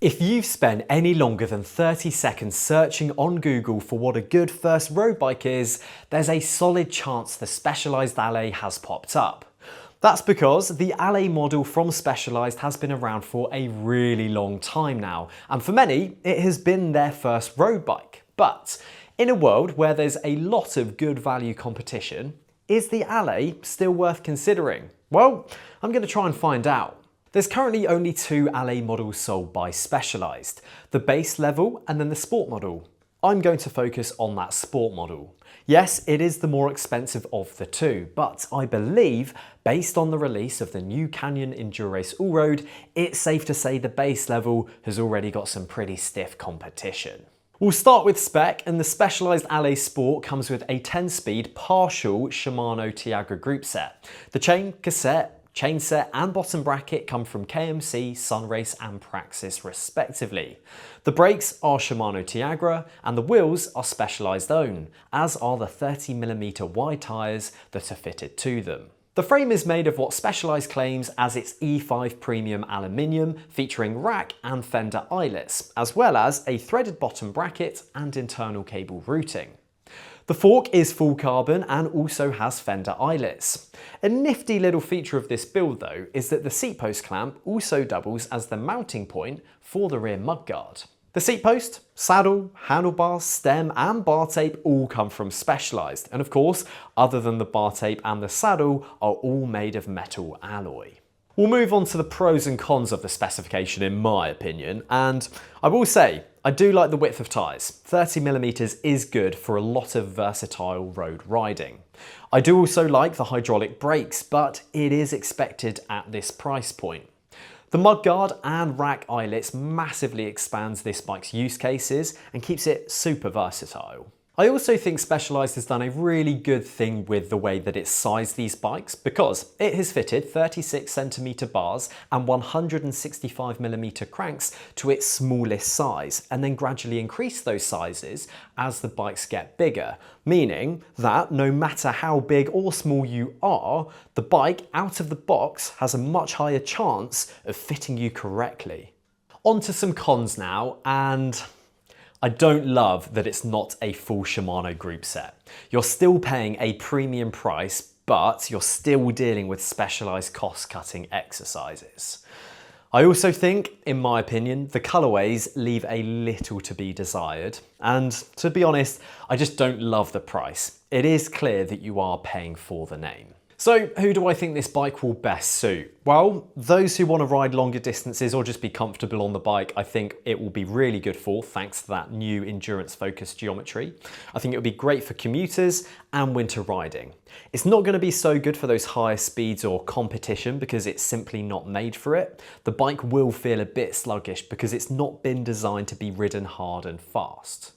If you've spent any longer than 30 seconds searching on Google for what a good first road bike is, there's a solid chance the Specialized Allez has popped up. That's because the Allez model from Specialized has been around for a really long time now, and for many, it has been their first road bike. But in a world where there's a lot of good value competition, is the Allez still worth considering? Well, I'm going to try and find out. There's currently only two Allez models sold by Specialized, the base level and then the sport model. I'm going to focus on that sport model. Yes, it is the more expensive of the two, but I believe, based on the release of the new Canyon Endurace Allroad, it's safe to say the base level has already got some pretty stiff competition. We'll start with spec, and the Specialized Allez Sport comes with a 10-speed partial Shimano Tiagra group set. The chain, cassette, chain set and bottom bracket come from KMC, Sunrace and Praxis respectively. The brakes are Shimano Tiagra and the wheels are Specialized own, as are the 30mm wide tyres that are fitted to them. The frame is made of what Specialized claims as its E5 premium aluminium, featuring rack and fender eyelets, as well as a threaded bottom bracket and internal cable routing. The fork is full carbon and also has fender eyelets. A nifty little feature of this build though is that the seat post clamp also doubles as the mounting point for the rear mudguard. The seat post, saddle, handlebars, stem and bar tape all come from Specialized, and of course, other than the bar tape and the saddle, are all made of metal alloy. We'll move on to the pros and cons of the specification in my opinion, and I will say, I do like the width of tyres. 30mm is good for a lot of versatile road riding. I do also like the hydraulic brakes, but it is expected at this price point. The mudguard and rack eyelets massively expands this bike's use cases and keeps it super versatile. I also think Specialized has done a really good thing with the way that it's sized these bikes, because it has fitted 36cm bars and 165mm cranks to its smallest size, and then gradually increased those sizes as the bikes get bigger, meaning that no matter how big or small you are, the bike out of the box has a much higher chance of fitting you correctly. On to some cons now, and I don't love that it's not a full Shimano group set. You're still paying a premium price, but you're still dealing with Specialized cost-cutting exercises. I also think, in my opinion, the colourways leave a little to be desired, and to be honest, I just don't love the price. It is clear that you are paying for the name. So who do I think this bike will best suit? Well, those who want to ride longer distances or just be comfortable on the bike, I think it will be really good for, thanks to that new endurance-focused geometry. I think it would be great for commuters and winter riding. It's not going to be so good for those higher speeds or competition because it's simply not made for it. The bike will feel a bit sluggish because it's not been designed to be ridden hard and fast.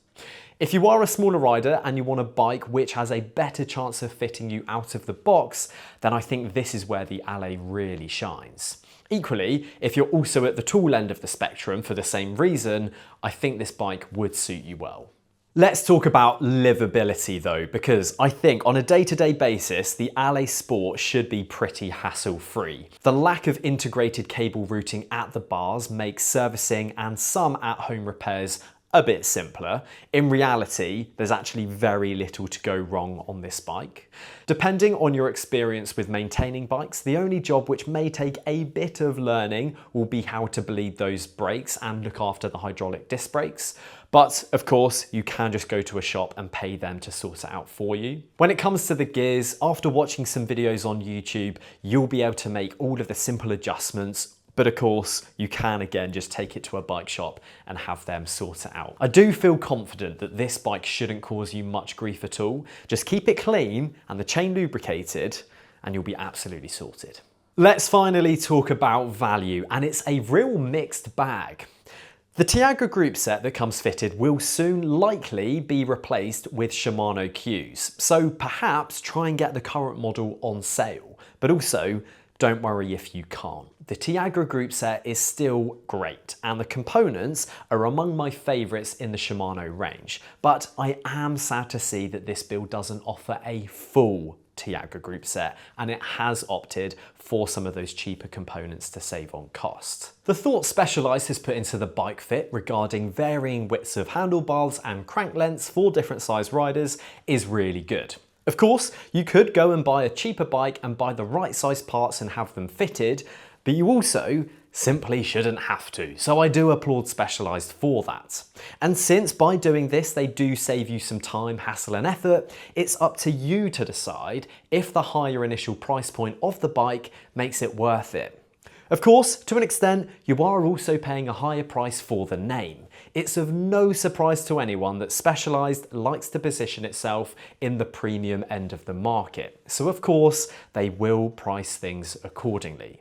If you are a smaller rider and you want a bike which has a better chance of fitting you out of the box, then I think this is where the Allez really shines. Equally, if you're also at the tall end of the spectrum for the same reason, I think this bike would suit you well. Let's talk about livability though, because I think on a day-to-day basis, the Allez Sport should be pretty hassle-free. The lack of integrated cable routing at the bars makes servicing and some at-home repairs a bit simpler. In reality, there's actually very little to go wrong on this bike. Depending on your experience with maintaining bikes, the only job which may take a bit of learning will be how to bleed those brakes and look after the hydraulic disc brakes. But of course, you can just go to a shop and pay them to sort it out for you. When it comes to the gears, after watching some videos on YouTube, you'll be able to make all of the simple adjustments. But of course, you can again just take it to a bike shop and have them sort it out. I do feel confident that this bike shouldn't cause you much grief at all. Just keep it clean and the chain lubricated and you'll be absolutely sorted. Let's finally talk about value, and it's a real mixed bag. The Tiagra group set that comes fitted will soon likely be replaced with Shimano Qs, so perhaps try and get the current model on sale, but also don't worry if you can't. The Tiagra group set is still great, and the components are among my favourites in the Shimano range, but I am sad to see that this build doesn't offer a full Tiagra group set, and it has opted for some of those cheaper components to save on cost. The thought Specialized has put into the bike fit regarding varying widths of handlebars and crank lengths for different size riders is really good. Of course, you could go and buy a cheaper bike and buy the right size parts and have them fitted, but you also simply shouldn't have to. So I do applaud Specialized for that. And since by doing this they do save you some time, hassle and effort, it's up to you to decide if the higher initial price point of the bike makes it worth it. Of course, to an extent, you are also paying a higher price for the name. It's of no surprise to anyone that Specialized likes to position itself in the premium end of the market. So of course, they will price things accordingly.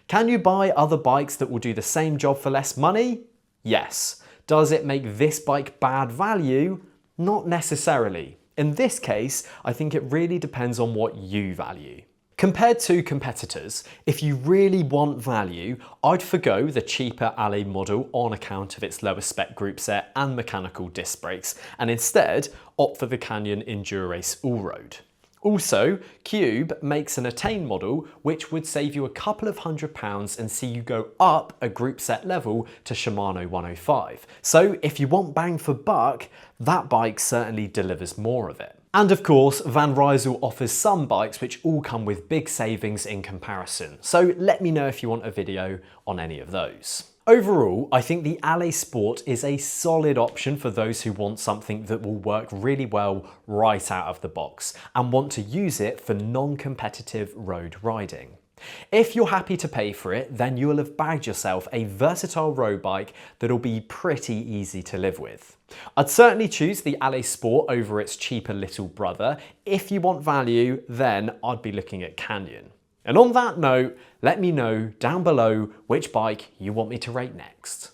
Can you buy other bikes that will do the same job for less money? Yes. Does it make this bike bad value? Not necessarily. In this case, I think it really depends on what you value. Compared to competitors, if you really want value, I'd forgo the cheaper Allez model on account of its lower spec group set and mechanical disc brakes, and instead opt for the Canyon Endurace Allroad. Also, Cube makes an Attain model which would save you a couple of £100 and see you go up a group set level to Shimano 105. So if you want bang for buck, that bike certainly delivers more of it. And of course, Van Rysel offers some bikes which all come with big savings in comparison. So let me know if you want a video on any of those. Overall, I think the Allez Sport is a solid option for those who want something that will work really well right out of the box and want to use it for non-competitive road riding. If you're happy to pay for it, then you will have bagged yourself a versatile road bike that'll be pretty easy to live with. I'd certainly choose the Allez Sport over its cheaper little brother. If you want value, then I'd be looking at Canyon. And on that note, let me know down below which bike you want me to rate next.